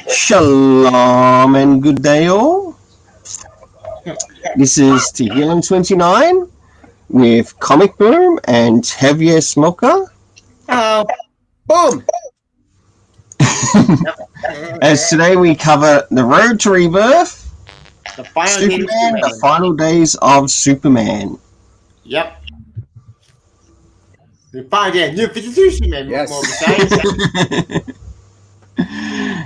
Shalom and good day all. This is Tehillim29 with Comic Boom and Javier Smoker. Hello. Boom! As today we cover The Road to Rebirth, The final Superman, The Final Days of Superman. Yep. The final day of New 52 Superman. Yes. More precise.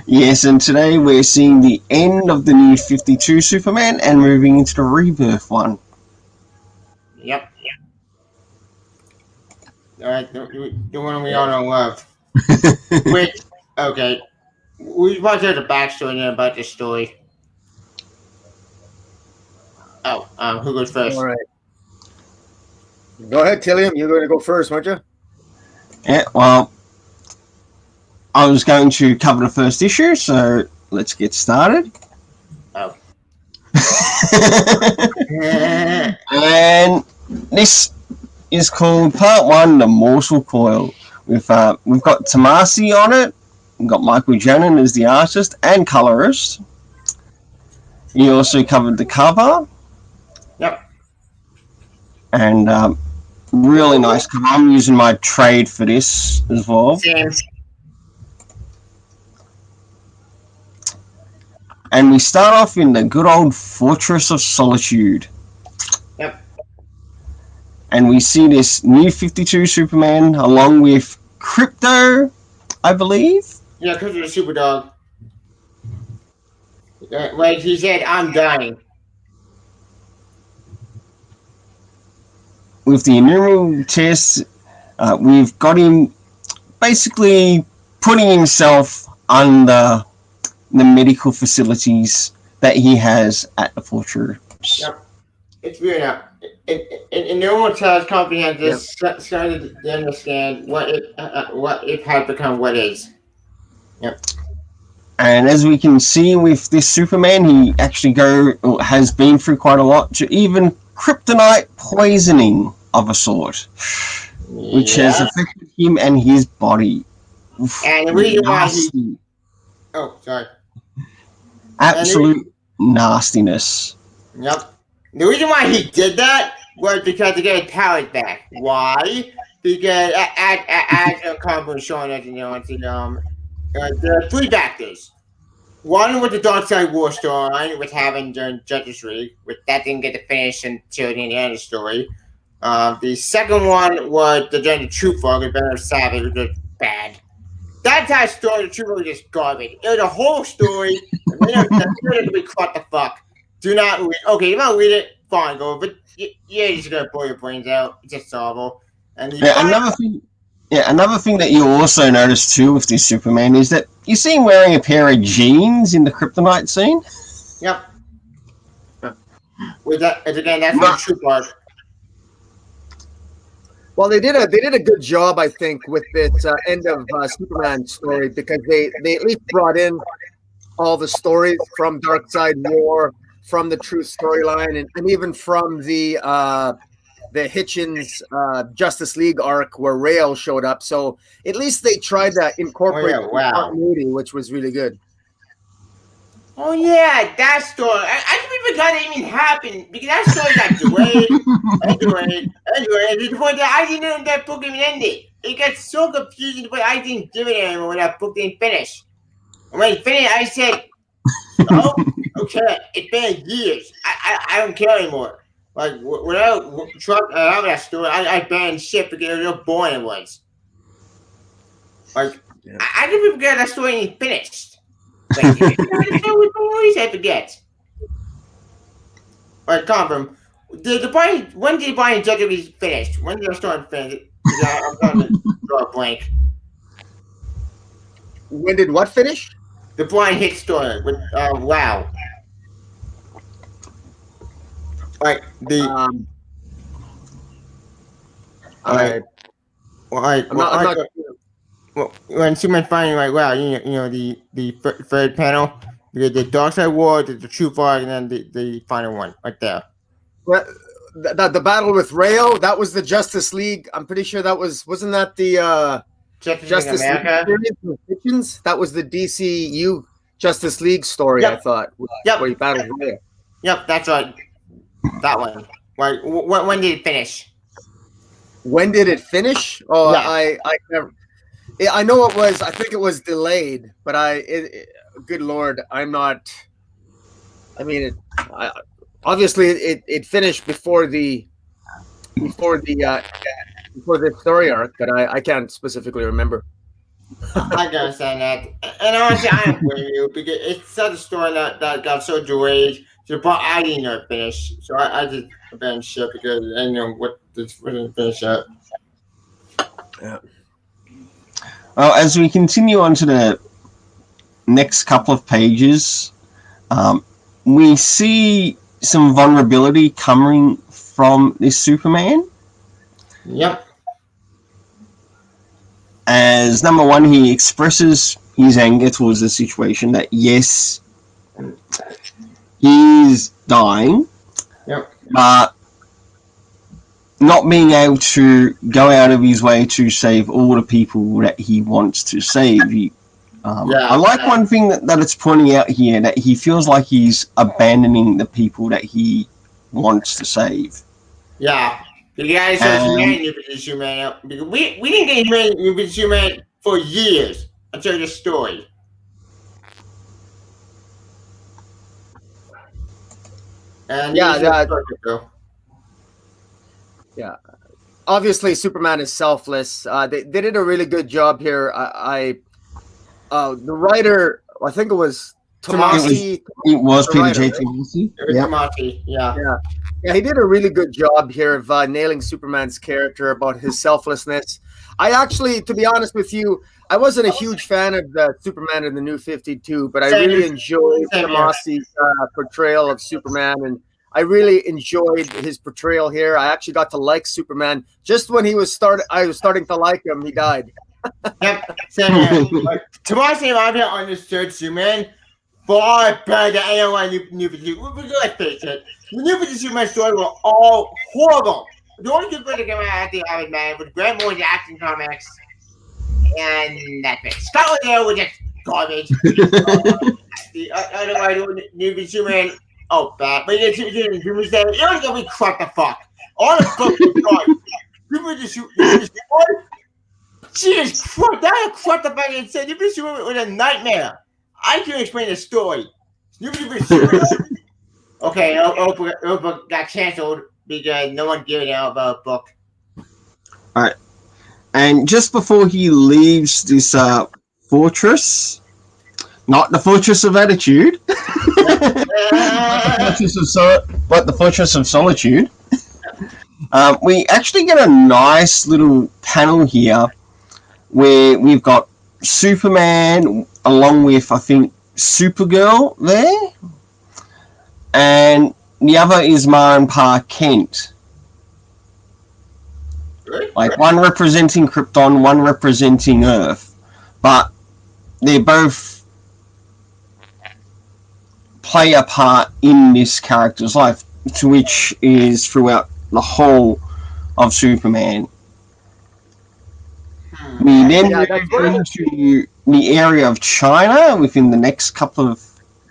Yes, and today we're seeing the end of the New 52 Superman and moving into the Rebirth one. Yep. Alright, the one we all know and love. Which, okay. We watched the backstory then about this story. Oh, who goes first? All right. Go ahead, Tillium. You're going to go first, aren't you? Yeah, well, I was going to cover the first issue, so let's get started. Oh. And this is called Part 1, The Mortal Coil. We've got Tomasi on it. We've got Michael Janin as the artist and colorist. He also covered the cover. Yep. And really nice cover. I'm using my trade for this as well. Same. And we start off in the good old Fortress of Solitude. Yep. And we see this New 52 Superman along with Crypto, I believe. Yeah, because of the super dog. Like he said, I'm dying. With the innumerable tests, we've got him basically putting himself under the medical facilities that he has at the fortress. Yep. It's weird now. And no one tells comprehensive started to understand what it has become what is. Yep. And as we can see with this Superman, he actually has been through quite a lot, to even kryptonite poisoning of a sort, which has affected him and his body. And the reason why he... Oh, sorry. Absolute nastiness. Yep. The reason why he did that was because to get his powers back. Why? Because as Comic was showing us, there are three factors. One was the Dark Side War storyline, which happened during Justice League, which that didn't get to finish until the end of the story. The second one was the Truth Arc with Venom Savage, which was bad. That entire story, the Truth Arc was just garbage. It was a whole story. We caught the fuck. Do not read. Okay, you want to read it? Fine, go. But you're just gonna blow your brains out. It's just horrible. And another thing that you also notice too with this Superman is that you see him wearing a pair of jeans in the kryptonite scene. Yep. With that, again, that's the Truth Arc. Well, they did a good job, I think, with this end of Superman story, because they at least brought in all the stories from Dark Side War, from the Truth storyline, and even from the Hitchens Justice League arc where Rael showed up. So at least they tried to incorporate continuity, which was really good. Oh yeah, that story. I forgot it even happened because that story got delayed. And to the point that I didn't know that book even ended. It got so confusing, but I didn't give it anymore when that book didn't finish. And when it finished, I said, "Oh, okay, it's been years. I don't care anymore." Like without having that story, I banned shit because of how boring it was. Like I didn't forget that story ain't finished. Like, I forget. Alright, Confirm. When did Brian Judge be finished? When did the story finish? I'm trying to draw a blank. When did what finish? The Brian Hicks story with WoW. Like the. I'm not. Well, when Superman finally like, wow, the third panel, Because the Dark Side War, the Truth Arc, and then the final one right there. Well, the battle with Rayo, that was the Justice League. I'm pretty sure wasn't that the Justice America? League? That was the DCU Justice League story, Yep. I thought. Yep. Where he battled Rayo. Yep, that's right. That one. Right. When did it finish? When did it finish? Oh, Yeah. I know it was. I think it was delayed, but good Lord, I'm not. I mean, obviously it finished before the story arc, but I can't specifically remember. I can understand that, and honestly, I don't blame you because it's such a story that got so delayed. So, but I didn't know it finished, so I just abandoned shit because I didn't know what this didn't finish up. Yeah. Well, as we continue on to the next couple of pages, we see some vulnerability coming from this Superman. Yep. As number one, he expresses his anger towards the situation that yes, he's dying, Yep. but not being able to go out of his way to save all the people that he wants to save. I like one thing that it's pointing out here, that he feels like he's abandoning the people that he wants to save. Yeah. The guy says humanity is human because we didn't get humanity with human for years until this story. And yeah. Obviously, Superman is selfless. They did a really good job here. The writer, I think it was Tomasi. It was Peter writer, J. right? Tomasi. Yeah. Tomasi, Yeah, he did a really good job here of nailing Superman's character about his selflessness. I actually, to be honest with you, I wasn't a huge fan of the Superman in the New 52, but I really enjoyed Tomasi's portrayal of Superman, and I really enjoyed his portrayal here. I actually got to like Superman just when I was starting to like him. He died. Yep, same here. Tomasi and I understood Superman far better than anyone New 52. Let's face it. The New 52 Superman story were all horrible. The only good thing that came out at the Iron Man was Grant Morrison's Action Comics, and that's it. Scott Lanier was just garbage. The other New 52 Superman, bad. But you get Doomsday, it was gonna be crap the fuck. All the books were gone. People just Jesus Christ, that crap the fuck and said New 52 Superman was a nightmare. I can't explain the story. Okay, Oprah got canceled because no one gave out about a book. Alright. And just before he leaves this fortress, not the Fortress of Attitude, but the Fortress of Solitude, we actually get a nice little panel here where we've got Superman along with, I think, Supergirl there, and the other is Ma and Pa Kent. Like, one representing Krypton, one representing Earth, but they both play a part in this character's life, to which is throughout the whole of Superman. We then move into the area of China within the next couple of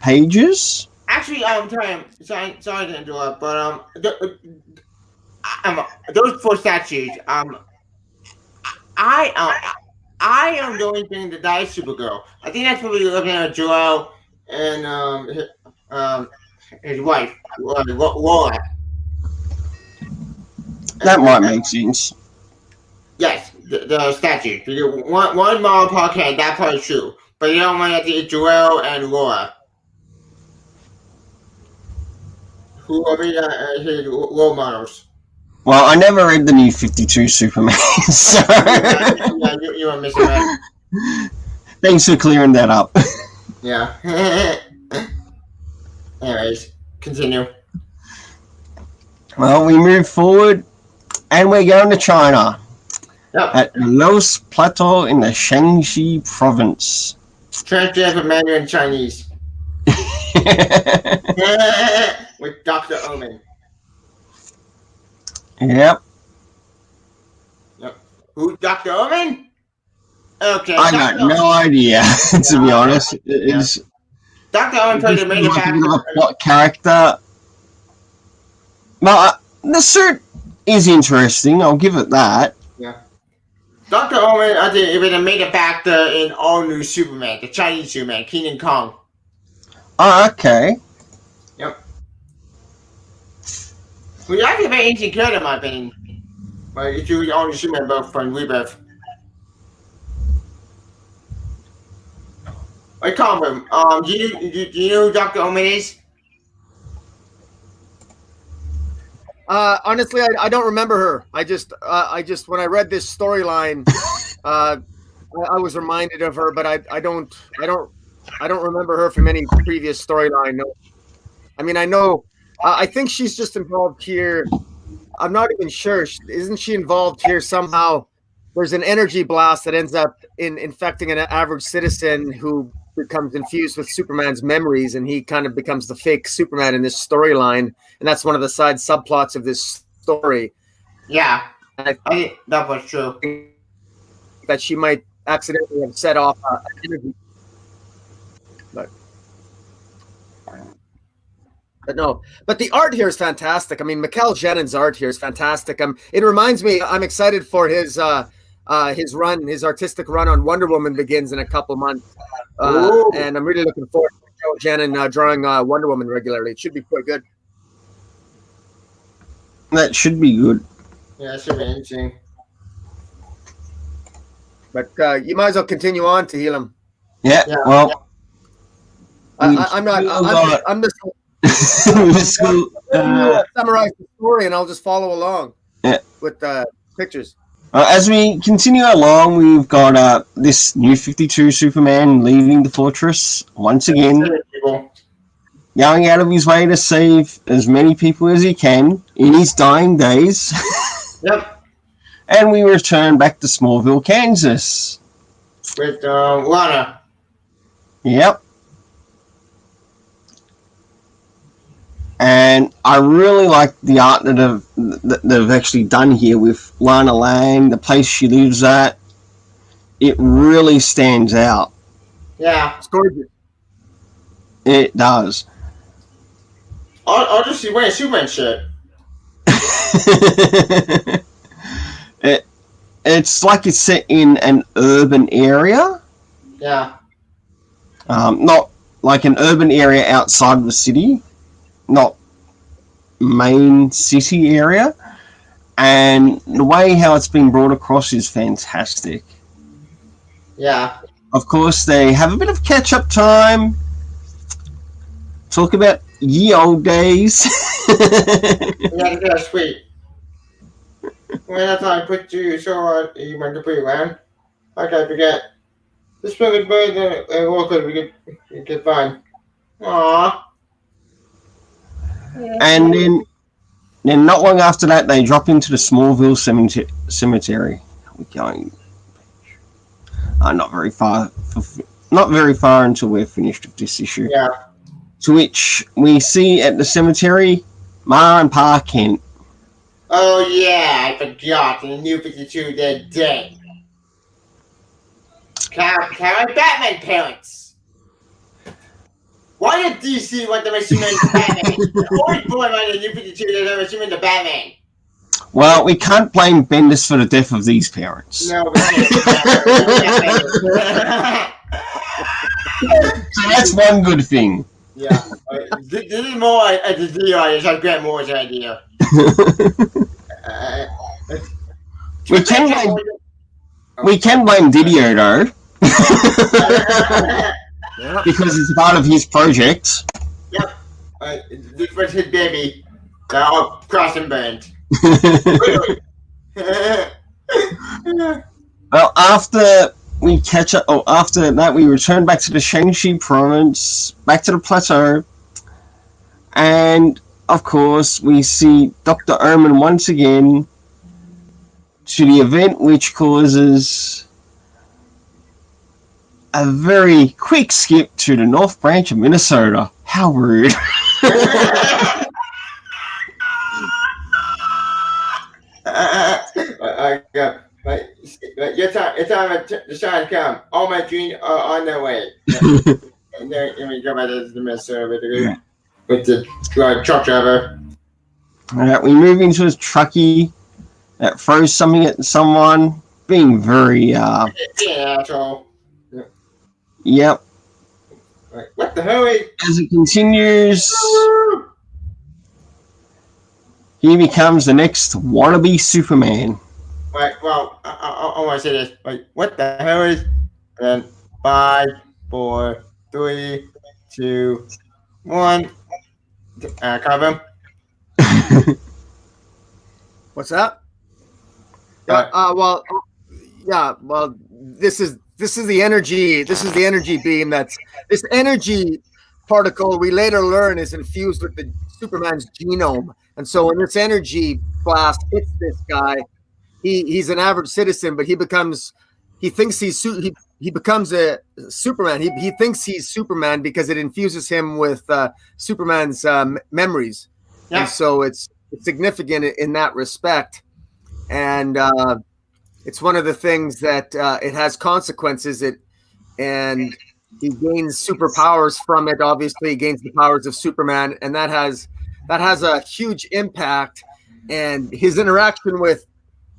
pages. Actually, sorry to interrupt, but those four statues. I am the only thing that dies Supergirl. I think that's what we're looking at Joel and his wife, Laura. That might make sense. Yes, the statue. Because one mom podcast, that part is true. But the other one is Joel and Laura. Who are his role models. Well, I never read the New 52 Superman, so... you are missing that. Thanks for clearing that up. Yeah. Anyways, continue. Well, we move forward, and we're going to China. Yep. At Los Plateau in the Shaanxi province. Translate for Mandarin Chinese. With Dr. Omen. Yep. Yep. Who's Dr. Omen? Okay. I got no idea, to be honest. It's Dr. Omen played the main like a bit of a factor. plot character. But the suit is interesting, I'll give it that. Yeah. Dr. Omen, I think, even a major factor in all new Superman, the Chinese Superman, King and Kong. Oh, okay. Yep. Who's actually a very interesting character, in my opinion. But it's the only Superman both from Rebirth. Wait, Colin, do you know who Dr. Omen is? Honestly, I don't remember her. I just when I read this storyline, I was reminded of her, but I don't remember her from any previous storyline. No, I mean I know. I think she's just involved here. I'm not even sure. Isn't she involved here somehow? There's an energy blast that ends up infecting an average citizen who becomes infused with Superman's memories, and he kind of becomes the fake Superman in this storyline, and that's one of the side subplots of this story. Yeah, I think that was true. That she might accidentally have set off an energy. But no, but the art here is fantastic. I mean, Mikkel Jennings' art here is fantastic. It reminds me, I'm excited for his artistic run on Wonder Woman begins in a couple months. And I'm really looking forward to Mikkel Jennings drawing Wonder Woman regularly. It should be quite good. That should be good. Yeah, it should be interesting. But you might as well continue on to heal him. Yeah, well. I'm just summarize the story, and I'll just follow along with the pictures. As we continue along, we've got this new 52 Superman leaving the fortress once again, going out of his way to save as many people as he can in his dying days. Yep. And we return back to Smallville, Kansas. With Lana. Yep. And I really like the art that they've actually done here with Lana Lang, the place she lives at. It really stands out. Yeah, it's gorgeous. It does. I'll just see wearing a Superman shirt. It's like it's set in an urban area. Yeah. Not like an urban area outside of the city. Not main city area, and the way how it's been brought across is fantastic. Yeah. Of course, they have a bit of catch-up time. Talk about ye old days. Yeah, that's sweet. When that time I put you so you went to put you around. Okay, forget. This one is better than awkward. We get fine. Aww. And then not long after that, they drop into the Smallville cemetery. We're going not very far until we're finished with this issue. Yeah. To which we see at the cemetery, Ma and Pa Kent. Oh yeah, I forgot. In the New 52, they're dead. Karen Batman parents. Why did DC want to make Superman the Batman? The only boy on the New 52 that ever Superman the Batman. Well, we can't blame Bendis for the death of these parents. No, we can't. So that's one good thing. Yeah. This is more a disease artist. I Grant Moore's idea. We can blame Didio though. Because it's part of his project. Yep. This was his baby. I'll cross and burned. Well, after we catch up, after that we return back to the Shang-Chi province, back to the plateau, and of course we see Dr. Omen once again to the event which causes a very quick skip to the North Branch of Minnesota. How rude. Your time, it's time to shine come. All my dreams are on their way. And then we go back to the Minnesota with the truck driver. Alright, we move into a truckie that throws something at someone, being very, Yeah, asshole. Yep. What the hell? As it continues, he becomes the next wannabe Superman. Right, well, I want to say this. Like, what the hell is? And 5, 4, 3, 2, 1. Cover. What's that? Well, this is the energy. This is the energy beam. This energy particle. We later learn is infused with the Superman's genome, and so when this energy blast hits this guy, he's an average citizen, but he becomes a Superman. He thinks he's Superman because it infuses him with Superman's memories. Yeah. And so it's significant in that respect. And it's one of the things that it has consequences. And he gains superpowers from it. Obviously, he gains the powers of Superman, and that has a huge impact. And his interaction with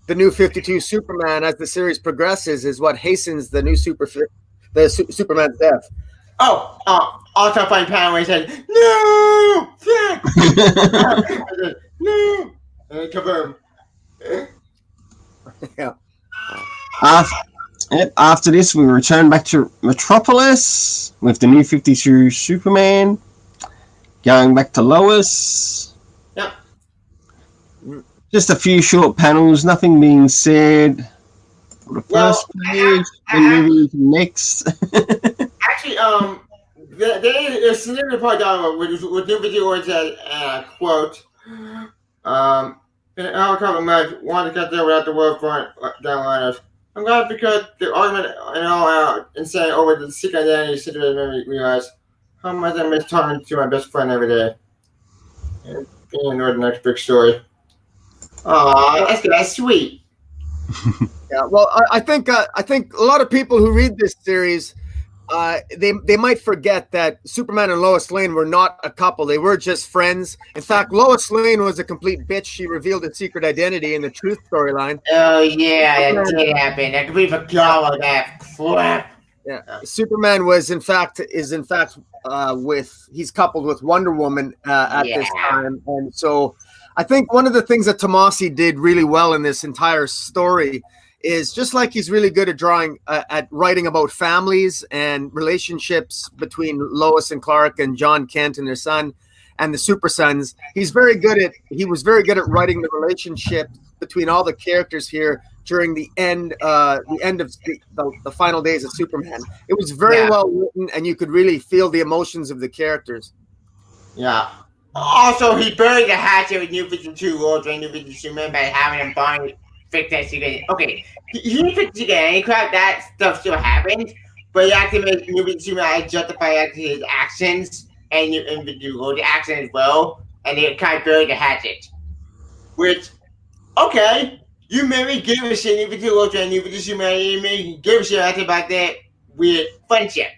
the new 52 Superman as the series progresses is what hastens the new Superman's death. Also funny panel where he said, "No, no," and kaboom. Yeah. After this, we return back to Metropolis with the new 52 Superman, going back to Lois. Yep. Just a few short panels, nothing being said. For the first page, then moving into the next. Actually, there's a little part down with new video where it says, quote, I'll cover much, want to get there without the word front downliners. I'm glad because the argument and all out and saying over the secret identity situation made me realize how much I miss talking to my best friend every day. And being the next big story. Aw, that's sweet. Yeah, well, I think a lot of people who read this series, they might forget that Superman and Lois Lane were not a couple. They were just friends. In fact, Lois Lane was a complete bitch. She revealed her secret identity in the Truth storyline. Oh yeah, that did happen. I completely forgot about that crap. Yeah, Superman is in fact he's coupled with Wonder Woman at this time, and so I think one of the things that Tomasi did really well in this entire story is just like he's really good at writing about families and relationships between Lois and Clark and John Kent and their son and the Super Sons. He was very good at writing the relationship between all the characters here during the end of the final days of Superman. It was very well written, and you could really feel the emotions of the characters. Yeah. Also, he buried the hatchet with New 52 World and New 52 Superman by having him find fix that secret. Okay, he didn't fix it again. Any crap, that stuff still happens, but he actually made New 52 Superman justify actually his actions and New 52 World action as well, and they kind of buried the hatchet. Which, okay. You made me give a shit, New 52 World and New 52 Superman. You made me give a shit after about that weird friendship.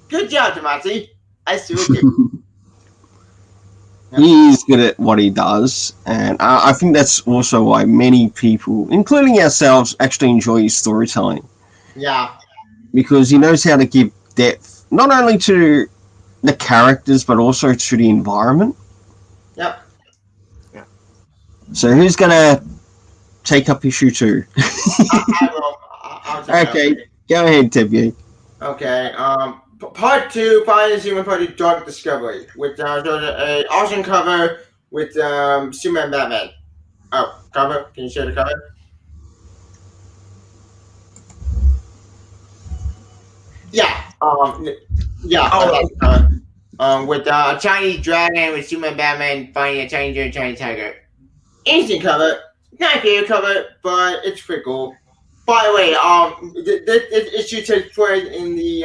Good job, Tomasi. I still do. He is good at what he does, and I think that's also why many people, including ourselves, actually enjoy his storytelling. Yeah. Because he knows how to give depth, not only to the characters, but also to the environment. Yep. Yeah. So who's going to take up issue 2? I will. Okay, go ahead, Tebby. Okay, Part 2, Finding Human Party Dark Discovery, with an awesome cover with Superman Batman. Oh, cover? Can you show the cover? Yeah. With a Chinese dragon with Superman Batman finding a Chinese tiger. Interesting cover. Not a favorite cover, but it's pretty cool. By the way, this issue takes place in the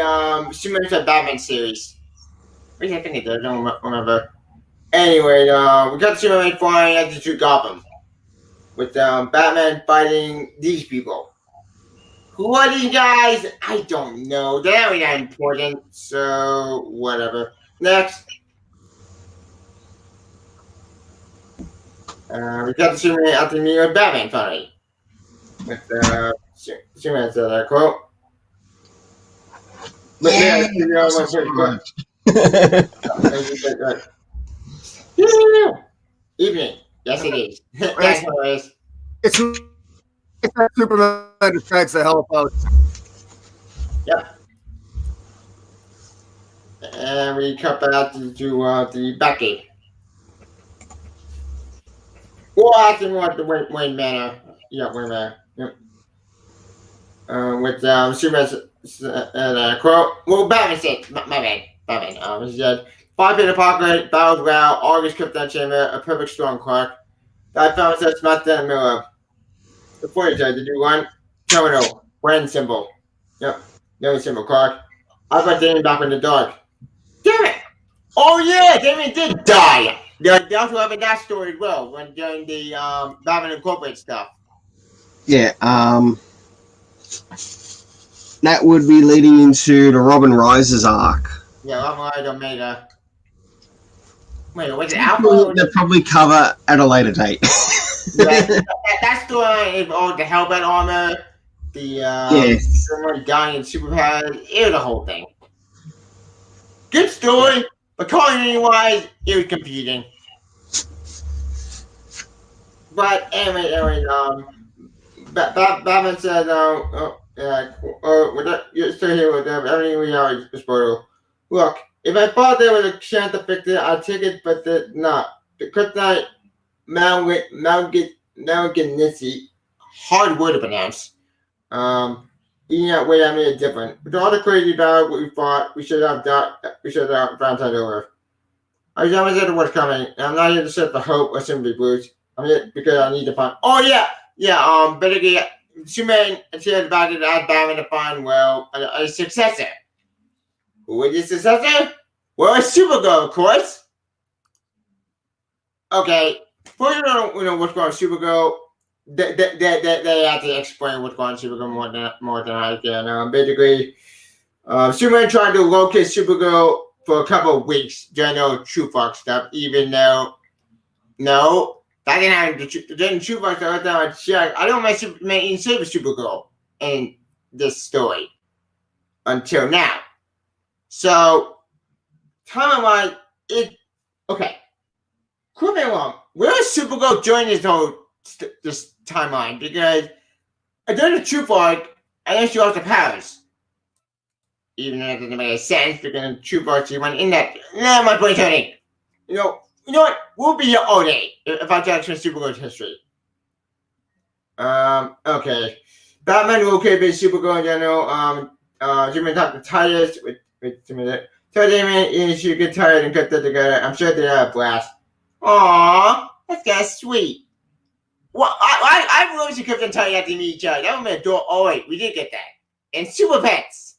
Superman vs. Batman series. Which I think it does. I don't remember. Anyway, we got Superman flying at the True Gotham with Batman fighting these people. Who are these guys? I don't know. They're not really that important, so whatever. Next. We got the Superman out the New York Batman finally. With Superman said that quote. But yeah, evening. Yes, it is. Yes, it is. It's that Superman decides to help out. Yep. And we cut back to the Batcave. Well, actually, we want the Wayne Manor. Yeah, Wayne Manor. Yep. With Superman quote. Well, Batman said, my bad. Batman. He said, 5 Peter Parker, battles well, August Krypton Chamber, a perfect storm, Clark. That found said smacked down the middle of. Before you did you want terminal, when symbol. Yep. No symbol, Clark. I got Damien back in the dark. Damn it! Oh yeah, Damien did die! They also have that story as well when during the Batman Incorporated stuff. Yeah, that would be leading into the Robin Rises arc. Yeah, Robin Omega. Wait, was it Alpha? They'll probably cover at a later date. Yeah, that story involved the Hellbat armor, the someone dying in superpowers, it was the whole thing. Good story, but continuity-wise, it was confusing. But anyway, Batman said, you're still here with them. Everything we are is spoiled. Look, if I thought there was a chance to fix it, I'd take it, but not. The Kryptonite Malagnissi, hard word to pronounce. Eating that way, I made it different. With all the crazy battle we fought, we should have found time over. I never said it was coming, and I'm not here to set for hope or sympathy blues. I'm here because I need to find. Oh yeah. Basically, Superman said about it as Batman to find a successor. Who is the successor? Well, it's Supergirl, of course. Okay, before you know what's going on with Supergirl, they have to explain what's going on with Supergirl more than I can. Basically, Superman tried to locate Supergirl for a couple of weeks during the True Fox stuff, even though that didn't happen. During True Fox stuff, I don't mind Superman even save a Supergirl in this story until now. So, timeline, okay. Correct me wrong. Where is Supergirl during this timeline? Because during the True Fox, I think she lost her powers. Even though that doesn't make sense, because in True Fox, she went in that. Nah, my brain's hurting. You know what? We'll be here all day if I try to explain Supergirl's history. Okay. Batman located Supergirl in general. Superman talked to Titus with tell Damien she get tired and cut that together. I'm sure they had a blast. Aww, that's kind of sweet. Well, I really should keep them tired after meet each other. That would be adorable. Oh wait, we did get that. And Super Pets.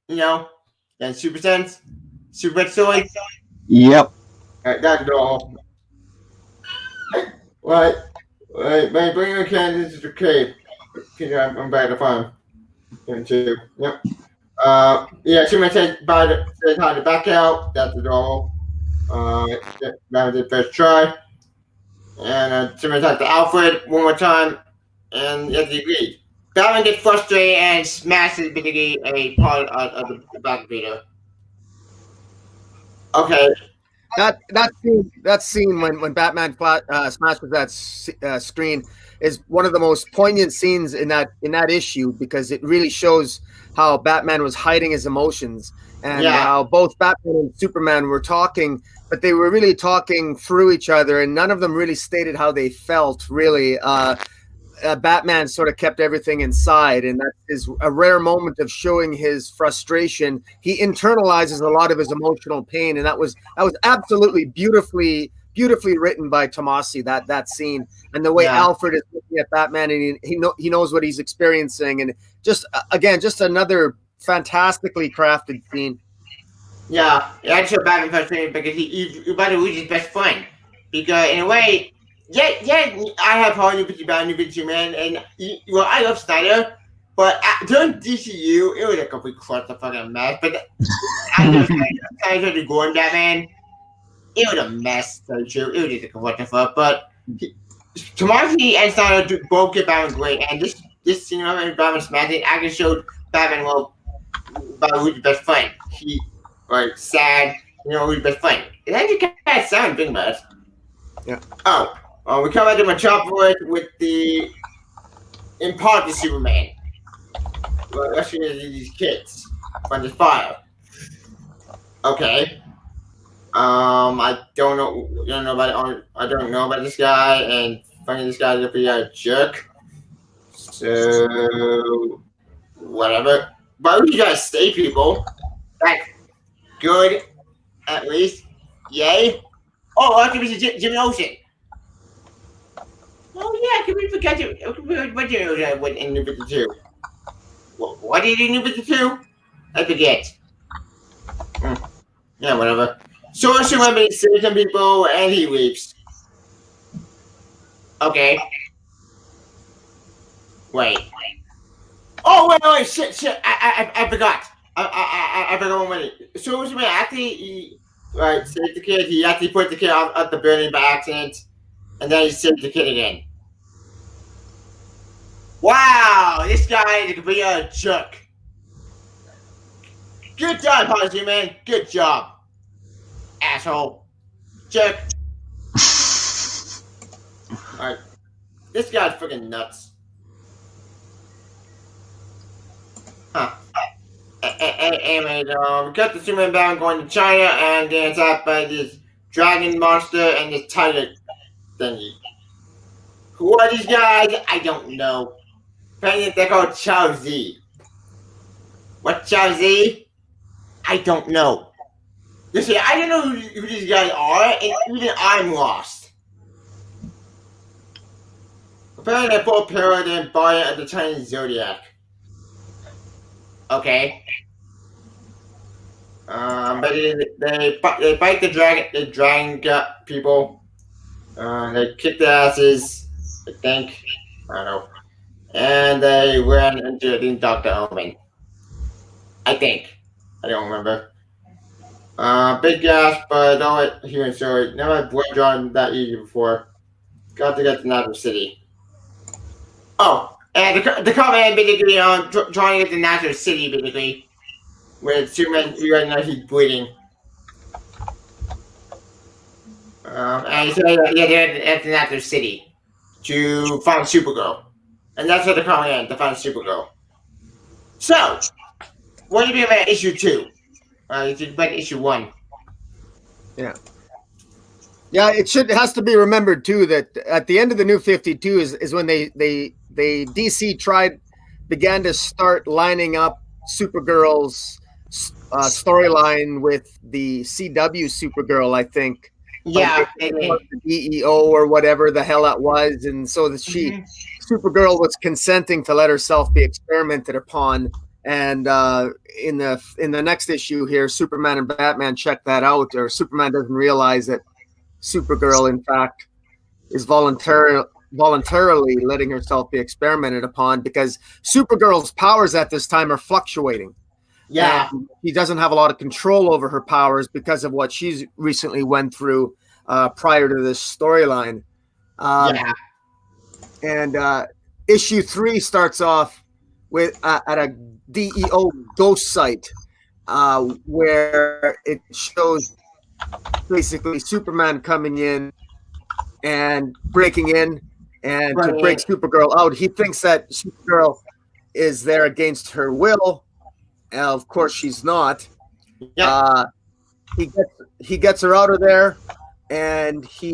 Then Super Sense, Super Pet Toys. Yep. Alright, that's all. Right. Bring your candles to the cave. I'm back to farm. Yep. Superman says time to back out. That's all. That was the first try. And Superman talked to Alfred one more time, and yes, he agreed. Batman gets frustrated and smashes basically a part of the back Peter. Okay. That scene when Batman smashes that screen is one of the most poignant scenes in that issue, because it really shows how Batman was hiding his emotions and how both Batman and Superman were talking, but they were really talking through each other, and none of them really stated how they felt. Really, Batman sort of kept everything inside, and that is a rare moment of showing his frustration. He internalizes a lot of his emotional pain, and that was absolutely beautifully beautifully written by Tomasi, that scene, and the way Alfred is looking at Batman, and he knows what he's experiencing, and just again, just another fantastically crafted scene. Yeah, that's your Batman frustrating because he about to lose his best friend. Because in a way, I have hard new picture about New 52 Man, and well, I love Snyder, but during DCU, it was a complete clusterfucking mess. But after Snyder to Gordon Batman, it was a mess. So true, it was just a clusterfuck. But Tomasi and Snyder both get Batman great, and this scene of Batman smashing actually showed Batman about to lose his best friend. He sad, who's best friend. It actually kind of sounds big about it. Yeah. We come back to Metropolis with the imparted Superman. Rescuing these kids from the fire. Okay. I don't know about this guy, and finding this guy to be a jerk. So whatever. But we gotta stay, people. That's good, at least. Yay. Oh, I have to be Jimmy Olsen. Oh, yeah, can we forget what Jimmy Olsen went in New 52? What did he do in New 52? I forget. Yeah, whatever. So Superman saves some people, and he leaves. Okay. Wait. Oh, wait, shit. I forgot. I forgot one minute. So Superman actually saved the kid. He actually put the kid out the building by accident, and then he saved the kid again. Wow, this guy is gonna be a jerk. Good job, Policy Man. Good job, asshole, jerk. Alright, this guy's freaking nuts. Huh. Anyway, we got the Superman bound going to China, and then attacked by this dragon monster and this tiger thingy. Who are these guys? I don't know. Apparently they're called Chow Z. What Chow Z? I don't know. You see, I don't know who these guys are, and even I'm lost. Apparently they're both parallel and body of the Chinese zodiac. Okay. But they fight the dragon people. They kick their asses, I think. I don't know. And they ran into Dr. Omen. I think. I don't remember. Big gas, but don't hear a story. Never had blood drawn that easy before. Got to get to Natural City. Oh, and the comment basically trying to get to Natural City basically. With Superman, you guys know he's bleeding. And he said, they're at the Natural City to find Supergirl. And that's what the comic ends, to find Supergirl. So, what do you think about issue 2? You think about issue 1? Yeah. Yeah, it has to be remembered too that at the end of the New 52 is when they DC began to start lining up Supergirl's storyline with the CW Supergirl, I think. Yeah, the DEO or whatever the hell that was, and so that Supergirl was consenting to let herself be experimented upon. And in the next issue here, Superman and Batman check that out, or Superman doesn't realize that Supergirl, in fact, is voluntarily letting herself be experimented upon because Supergirl's powers at this time are fluctuating. Yeah. And he doesn't have a lot of control over her powers because of what she's recently went through prior to this storyline. And issue 3 starts off with at a DEO ghost site where it shows basically Superman coming in and breaking in and to break Supergirl out. He thinks that Supergirl is there against her will. Of course, she's not. Yeah. He gets her out of there, and he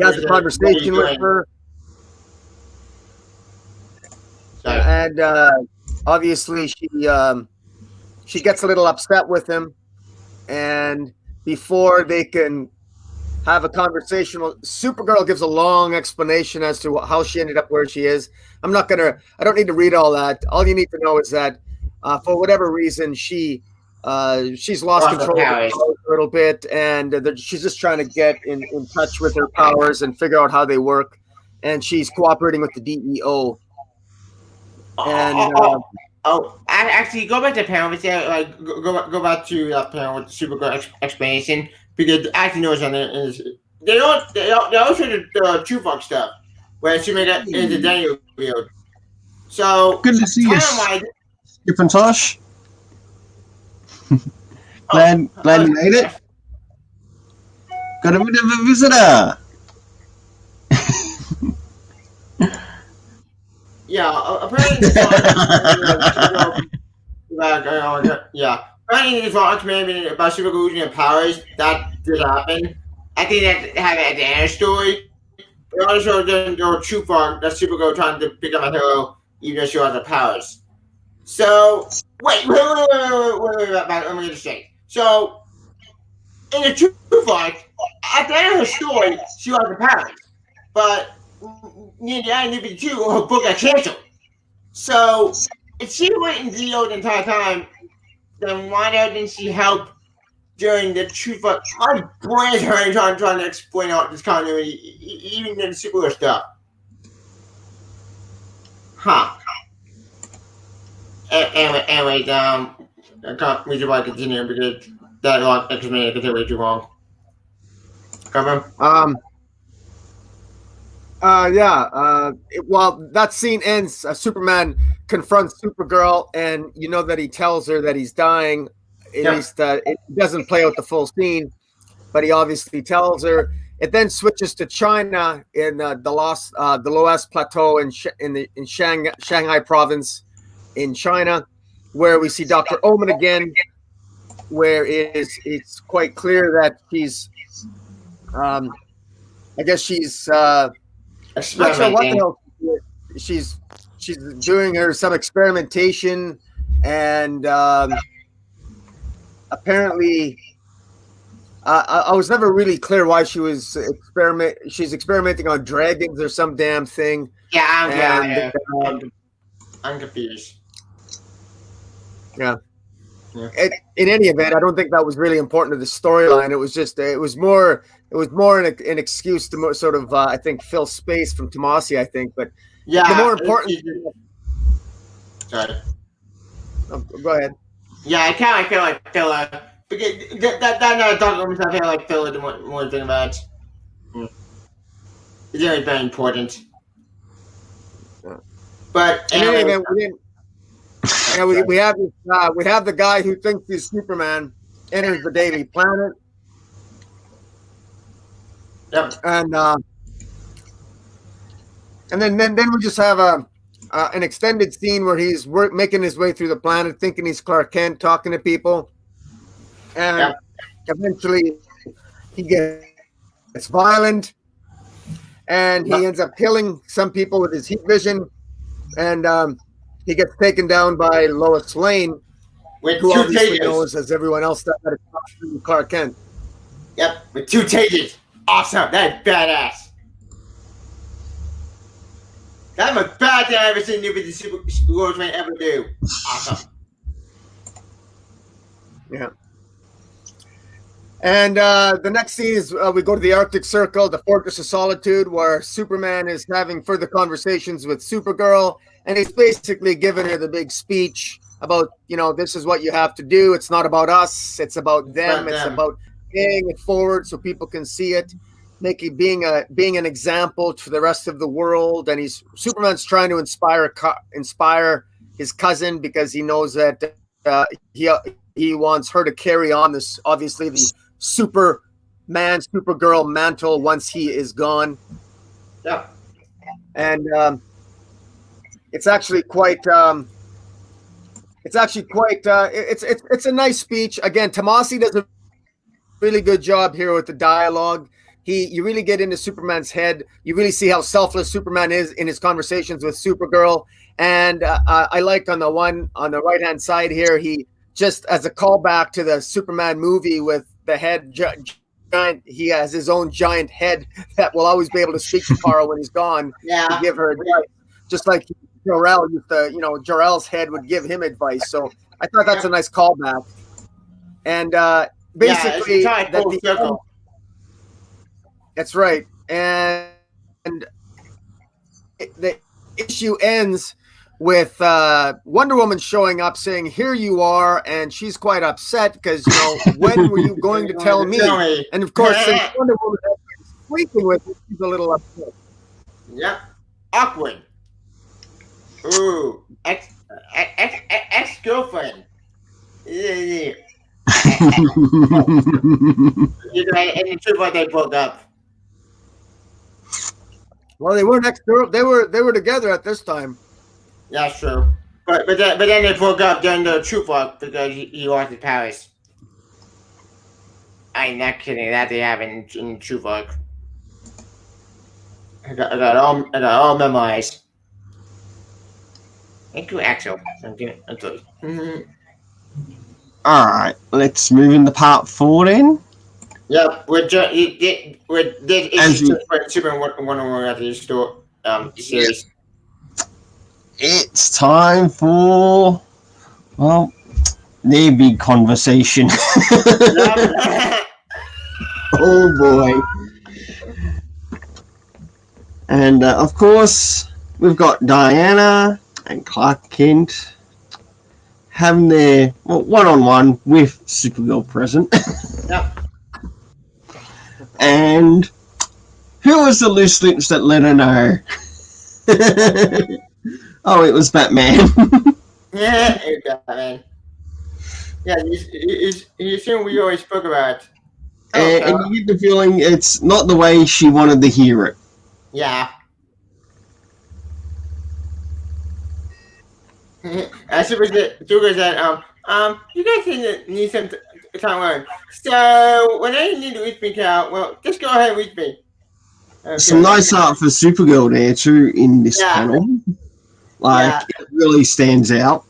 has a conversation with her. And obviously, she gets a little upset with him, and before they can have a conversation. Supergirl gives a long explanation as to how she ended up where she is. I don't need to read all that. All you need to know is that for whatever reason, she's lost control of her powers a little bit, and she's just trying to get in touch with her powers and figure out how they work. And she's cooperating with the DEO. And actually, go back to the panel. Like, go back to the panel with the Supergirl explanation, because I actually know something is they also do the True Fuck stuff where Superman got into Daniel field. So good to see you, Skip and Tosh. Glad you made it. Got a bit of a visitor. Yeah, apparently apparently this wrong explanation about Supergirl losing her powers. That did happen. I think that happened at the end of the story. It also didn't go too far. That Supergirl trying to become a hero even though she has her powers. So wait, let me get this straight. So in the True Fuck, at the end of her story, she has her powers, but near the end of it too, her book got canceled. So if she went in Zeo the entire time, then why didn't she help during the True Fuck? My brain is hurting trying to explain out this continuity, even in the Supergirl stuff. Huh. Anyway, we should probably continue because that long explanation could take way too long. Come on. Well, that scene ends. Superman confronts Supergirl, and you know that he tells her that he's dying. At least it doesn't play out the full scene, but he obviously tells her. It then switches to China in the Loess Plateau in Shanghai province in China, where we see Dr. Omen again, where it's quite clear that she's, I guess she's. Not sure what the hell she's doing some experimentation, and apparently I was never really clear why she was she's experimenting on dragons or some damn thing. I'm confused. Yeah. In any event, I don't think that was really important to the storyline. It was more an excuse to sort of I think fill space from Tomasi. I think, but the more important. Sorry. Oh, go ahead. Yeah, I kind of feel like filler because that document I feel like filler the more thing about. It's really very important. Yeah. But in any event, we have the guy who thinks he's Superman enters the Daily Planet. Yep. And then we just have an extended scene where he's making his way through the planet, thinking he's Clark Kent, talking to people, and eventually he gets violent, and he ends up killing some people with his heat vision, and he gets taken down by Lois Lane, who obviously knows, as everyone else does, that it's Clark Kent. Yep, with 2 tasers. Awesome. That's badass. That's the most bad thing I've ever seen you with the Supergirl ever do. Awesome. Yeah. And the next scene is we go to the Arctic Circle, the Fortress of Solitude, where Superman is having further conversations with Supergirl, and he's basically giving her the big speech about, this is what you have to do. It's not about us. It's about them. It's about paying it forward so people can see it, being an example to the rest of the world. And Superman's trying to inspire his cousin because he knows that he wants her to carry on this, obviously, the Supergirl mantle once he is gone. Yeah. And it's actually quite it's a nice speech. Again, Tomasi does a really good job here with the dialogue. You really get into Superman's head. You really see how selfless Superman is in his conversations with Supergirl. And I like on the right-hand side here, he just as a callback to the Superman movie with the head he has his own giant head that will always be able to speak to Kara when he's gone to give her advice. Just like Jor-El used to, Jor-El's head would give him advice. So I thought that's a nice callback. And basically, that's right. And the issue ends with Wonder Woman showing up saying, "Here you are," and she's quite upset because, when were you going to tell me? And of course, since Wonder Woman has been sleeping with him, she's a little upset. Yep. Awkward. Ooh. Ex-girlfriend. And the truth was they broke up. Well, they weren't ex-girl. They were together at this time. That's true. But then they broke up during the truth walk because he lost his powers. I'm not kidding. That they have in truth walk. I got all memorized. Thank you, Axel. I'm good. All right, let's move into part 4 then. Yep, Superman Wonder Woman after this series. It's time for, their big conversation. Oh boy. And of course, we've got Diana and Clark Kent having their one-on-one with Supergirl present. Yep. And who was the loose lips that let her know? Oh, it was Batman. Yeah, it was Batman. Yeah, you assume we always spoke about. And you get the feeling it's not the way she wanted to hear it. Yeah. Supergirl said, you guys need some time alone. So, when I need to reach me out, well, just go ahead and reach me. Okay. Some nice art for Supergirl there, too, in this panel. It really stands out.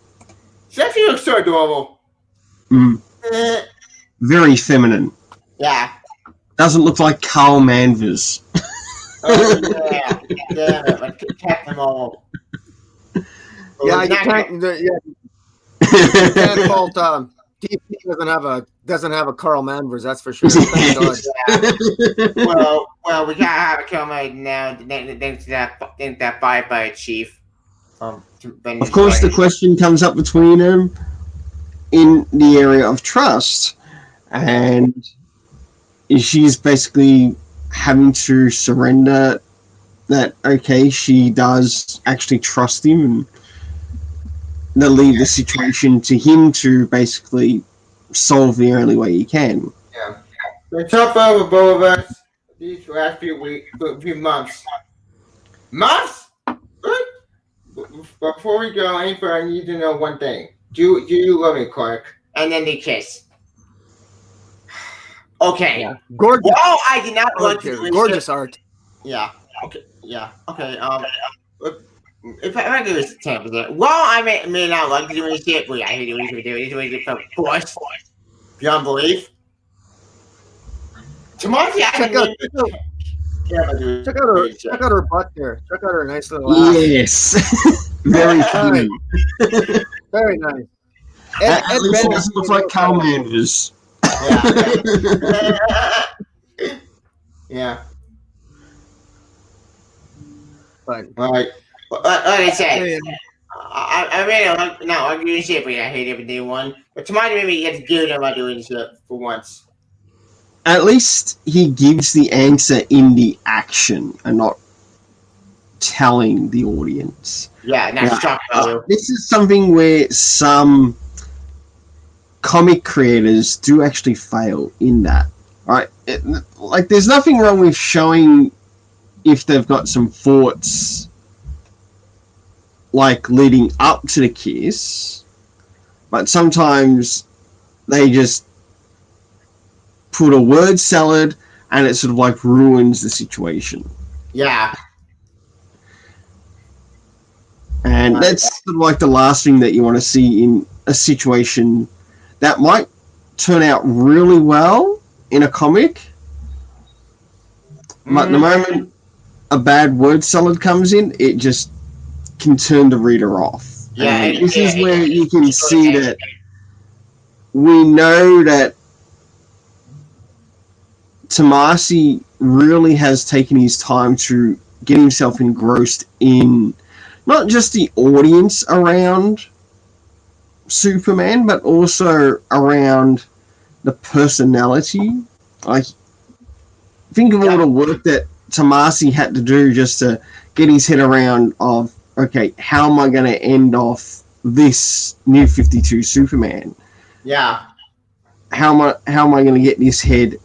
She actually looks so adorable. Very feminine. Yeah. Doesn't look like Carl Manvers. Oh, yeah. Damn it. Like Captain Marvel. Yeah, you can't fault DC doesn't have a Carl Manvers, that's for sure. Thank God. Well, we gotta have a kill right now. Thanks to that bye chief. Of course, the question comes up between them in the area of trust, and she's basically having to surrender that. Okay, she does actually trust him, and they'll leave the situation to him to basically solve the only way he can. Yeah. The tough over both of us these last few months. Months? What? Before we go any further, I need to know one thing. Do you love me, Clark? And then they kiss. Okay. Yeah. Gorgeous. Well, I did not want to do gorgeous art. Yeah. Okay. Yeah. Okay. If I give this 10%, well, I may not like to do this shit, but I hate doing it for force. Beyond belief. Tomorrow, check out her butt there. Check out her nice little ass. Yes. Very funny. Very nice. At least it doesn't look like Carl Manvers. Yeah. Fine. Right. Like I said, I really not like doing shit, but I hate every day one. But tomorrow maybe it's good about doing shit for once. At least he gives the answer in the action and not telling the audience. Yeah, that's shock value. This is something where some comic creators do actually fail in that. Right? There's nothing wrong with showing if they've got some thoughts leading up to the kiss, but sometimes they just put a word salad and it sort of ruins the situation. Yeah. And that's sort of the last thing that you want to see in a situation that might turn out really well in a comic, But the moment a bad word salad comes in, it just can turn the reader off. Yeah, and this is where you can see that we know that Tomasi really has taken his time to get himself engrossed in not just the audience around Superman, but also around the personality. Like, think of all the work that Tomasi had to do just to get his head around of, okay, how am I going to end off this New 52 Superman? Yeah. How am I going to get this head